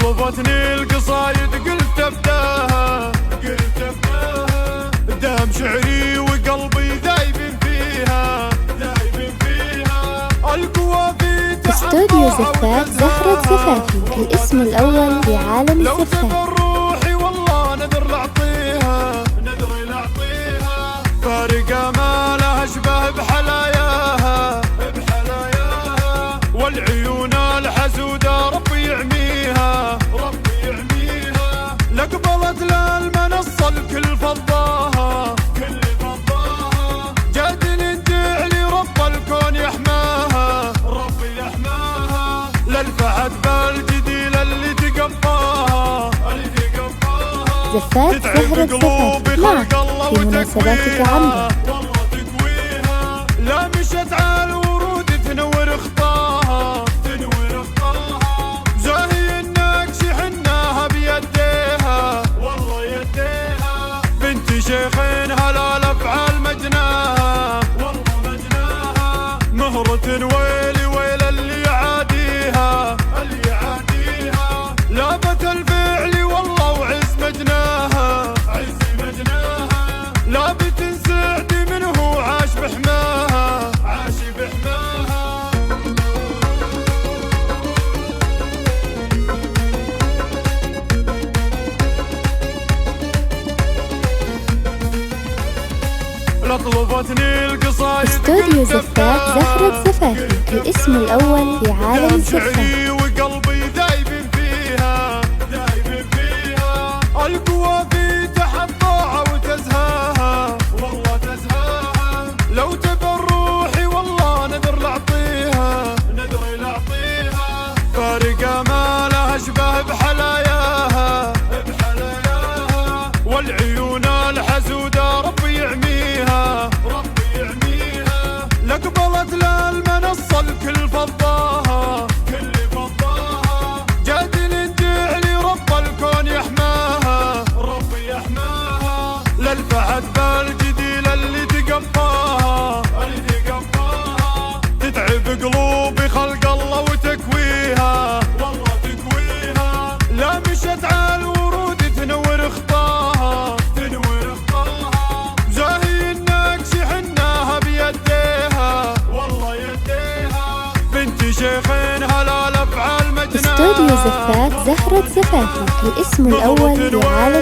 لطلبتني القصايد قلت ابداها دام شعري وقلبي ذايب فيها القوى في استوديو زفات زهرة زفافي الاسم الأول في عالم الزفات. روحي والله نذر لأعطيها فارقة ما لها اشبه بحلاياها والعيون الحسودة ربي يعميها لقبلت للمنصة الكل فضاها جادل جعلي رب الكون يحماها للفحت بالجديل اللي تقفاها زفات زهرة زفافي معك في مناسباتك عامة. لا مشت على الورود تنور خطاها زاهي النكش حناها بيديها بنت شيخين هلال افعال مجناها مهرة ويلي ويل اللي يعاديها لابت الفعل والله وعز مجناها لابت سعد منه عاش بحماها لطلبتني القصايد استوديو زفات زهرة زفافي الاسم الأول في عالم الزفات. وقلبي ذايب فيها القوى في تحضاها وتزهاها لو تبر روحي والله نذر لأعطيها فارقة ما لها اشبه بحلاياها والعيون الحسودة ربي يعميها لقبلت للمنصة الكل فضاها جادل جعلي رب الكون يحماها للفحت بالجديل اللي تقفاها تتعب قلوبي خلق الله وتكويها لا مشت على الورود تنور خطاها زاهي النكش حناها بيديها بنت شيخين هلال افعال مجناها. استوديو زفات زهرة زفافي الاسم الأول في عالم